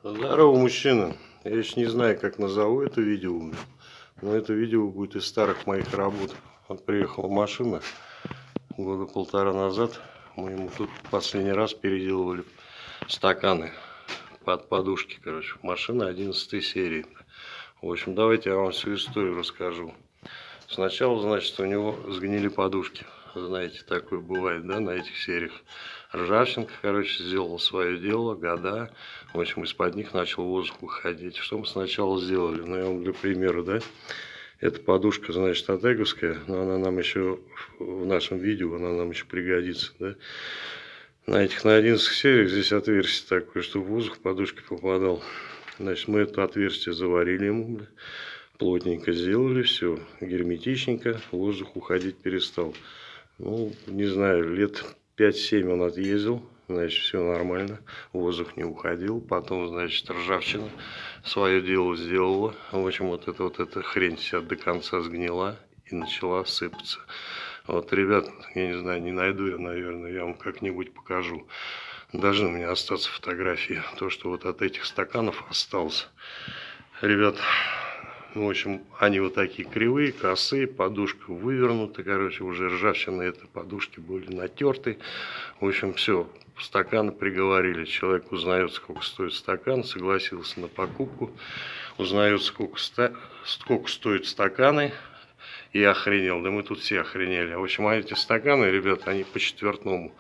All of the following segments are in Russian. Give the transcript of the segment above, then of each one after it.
Здорово, мужчина. Я еще не знаю, как назову это видео, но это видео будет из старых моих работ. Вот приехала машина года полтора назад. Мы ему тут последний раз переделывали стаканы под подушки, короче. Машина 11 серии. В общем, давайте я вам всю историю расскажу. Сначала, значит, у него сгнили подушки. Знаете, такое бывает, да, на этих сериях. Ржавчинка, короче, сделала свое дело, года. В общем, из-под них начал воздух выходить. Что мы сначала сделали? Ну, я вам для примера, да. Эта подушка, значит, атеговская, но она нам еще в нашем видео, она нам еще пригодится, да. На 11 сериях здесь отверстие такое, чтобы воздух в подушке попадал. Значит, мы это отверстие заварили ему, плотненько сделали, все герметичненько, воздух уходить перестал. Ну, не знаю, лет 5-7 он отъездил, значит, все нормально, воздух не уходил. Потом, значит, ржавчина свое дело сделала. В общем, вот эта хрень вся до конца сгнила и начала сыпаться. Вот, ребят, я не знаю, не найду я, наверное, я вам как-нибудь покажу. Должны у меня остаться фотографии, то, что вот от этих стаканов осталось. Ребят, в общем, они вот такие кривые, косые, подушка вывернута, короче, уже ржавчина этой подушки были натерты. В общем, все, стаканы приговорили. Человек узнает, сколько стоит стакан, согласился на покупку, узнает, сколько стоят стаканы, и охренел. Да мы тут все охренели. В общем, а эти стаканы, ребят, они по четвертному.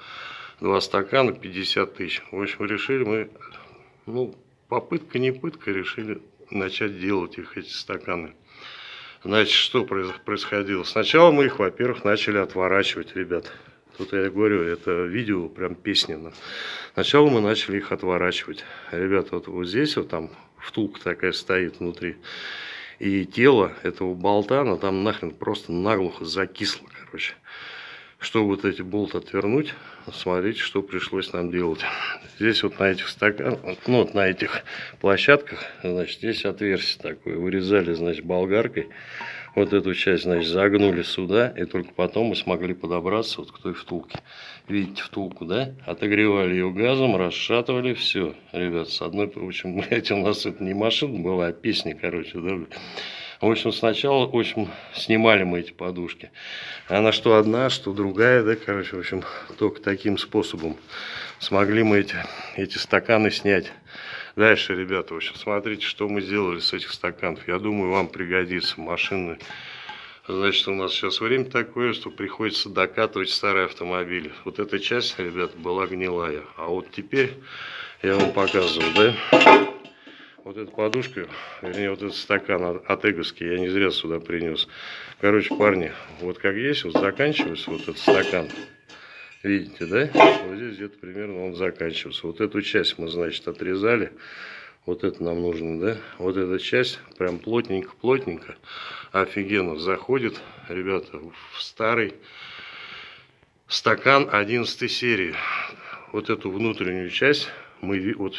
2 стакана 50 тысяч. В общем, решили мы, ну, попытка не пытка, решили начать делать их, эти стаканы. Значит, что происходило? Сначала мы их, во-первых, начали отворачивать, ребят. Тут я говорю, это видео прям песня. Сначала мы начали их отворачивать. Ребят, вот здесь вот там втулка такая стоит внутри. И тело этого болта, оно там нахрен просто наглухо закисло, короче. Чтобы вот эти болты отвернуть, смотрите, что пришлось нам делать. Здесь вот на этих стаканах, ну вот на этих площадках, значит, здесь отверстие такое. Вырезали, значит, болгаркой. Вот эту часть, значит, загнули сюда. И только потом мы смогли подобраться вот к той втулке. Видите втулку, да? Отогревали ее газом, расшатывали. Все, ребят, с одной, в общем, у нас это не машина была, а песня, короче, да. В общем, сначала, в общем, снимали мы эти подушки. Она что одна, что другая, да, короче, в общем, только таким способом смогли мы эти стаканы снять. Дальше, ребята, в общем, смотрите, что мы сделали с этих стаканов. Я думаю, вам пригодится машины. Значит, у нас сейчас время такое, что приходится докатывать старые автомобили. Вот эта часть, ребята, была гнилая. А вот теперь я вам показываю, да. Вот эта подушка, вернее, вот этот стакан атеговский, я не зря сюда принес. Короче, парни, вот как есть, вот заканчивается вот этот стакан. Видите, да? Вот здесь где-то примерно он заканчивается. Вот эту часть мы, значит, отрезали. Вот это нам нужно, да? Вот эта часть прям плотненько, офигенно заходит, ребята, в старый стакан 11 серии. Вот эту внутреннюю часть мы вот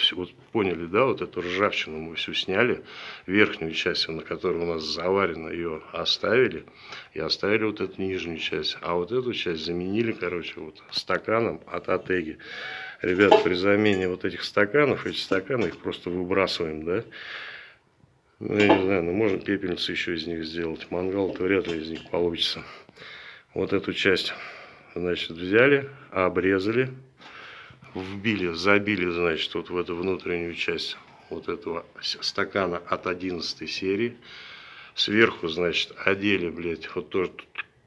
поняли, да, вот эту ржавчину мы всю сняли, верхнюю часть, на которой у нас заварено, ее оставили, и оставили вот эту нижнюю часть, а вот эту часть заменили, короче, вот стаканом от Атеги. Ребят, при замене вот этих стаканов, эти стаканы их просто выбрасываем, да, ну, я не знаю, ну, можно пепельницу еще из них сделать, мангал-то вряд ли из них получится. Вот эту часть, значит, взяли, обрезали, забили, значит, вот в эту внутреннюю часть вот этого стакана от 11 серии. Сверху, значит, одели, блядь, вот тоже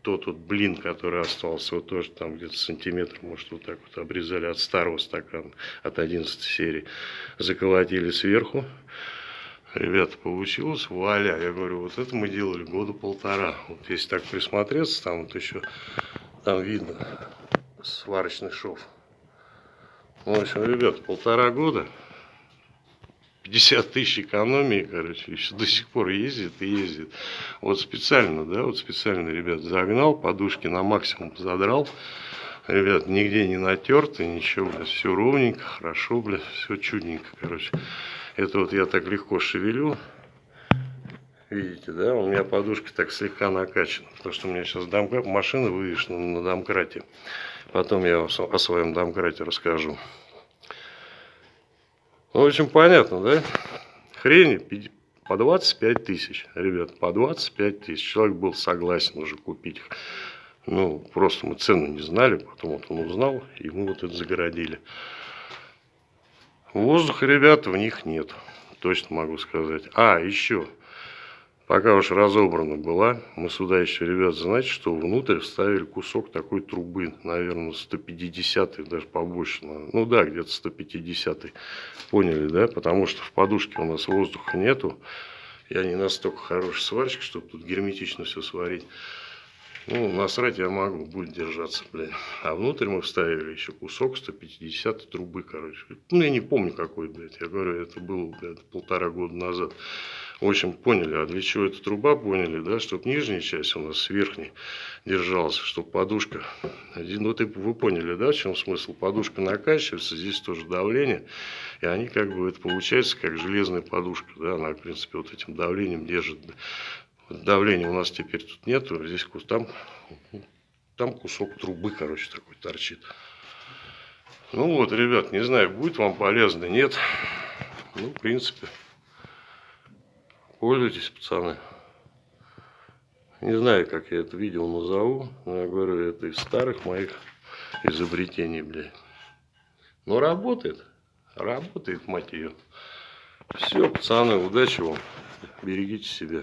тот вот блин, который остался, вот тоже там где-то сантиметр, может, вот так вот обрезали от старого стакана, от 11 серии. Заколотили сверху. Ребята, получилось, вуаля, я говорю, вот это мы делали года полтора. Вот если так присмотреться, там вот еще, там видно сварочный шов. В общем, ребят, полтора года, 50 тысяч экономии, короче, еще до сих пор ездит и ездит. Вот специально, да, вот специально, ребят, загнал, подушки на максимум задрал. Ребят, нигде не натерто, ничего, блядь, все ровненько, хорошо, блядь, все чудненько, короче. Это вот я так легко шевелю. Видите, да, у меня подушка так слегка накачана, потому что у меня сейчас машина вывешена на домкрате. Потом я о своем домкрате расскажу. Ну, в общем, понятно, да? Хрень по 25 тысяч, ребят, по 25 тысяч. Человек был согласен уже купить их. Ну, просто мы цену не знали, потом вот он узнал, и мы вот это загородили. Воздуха, ребята, в них нет, точно могу сказать. А, еще, пока уж разобрана была, мы сюда еще, ребят, знаете, что внутрь вставили кусок такой трубы, наверное, 150-й, даже побольше. Ну да, где-то 150-й. Поняли, да? Потому что в подушке у нас воздуха нету. Я не настолько хороший сварщик, чтобы тут герметично все сварить. Ну, насрать я могу, будет держаться, блядь. А внутрь мы вставили еще кусок 150 трубы, короче. Ну, я не помню какой, блядь. Я говорю, это было, блядь, 1,5 года назад. В общем, поняли, а для чего эта труба, поняли, да? Чтобы нижняя часть у нас с верхней держалась, чтобы подушка... Ну, вы поняли, да, в чем смысл? Подушка накачивается, здесь тоже давление. И они как бы, это получается, как железная подушка, да? Она, в принципе, вот этим давлением держит. Давления у нас теперь тут нету, здесь там кусок трубы, короче, такой торчит. Ну вот, ребят, не знаю, будет вам полезно, нет. Ну, в принципе, пользуйтесь, пацаны. Не знаю, как я это видео назову, но я говорю, это из старых моих изобретений, блядь. Но работает, мать ее. Все, пацаны, удачи вам, берегите себя.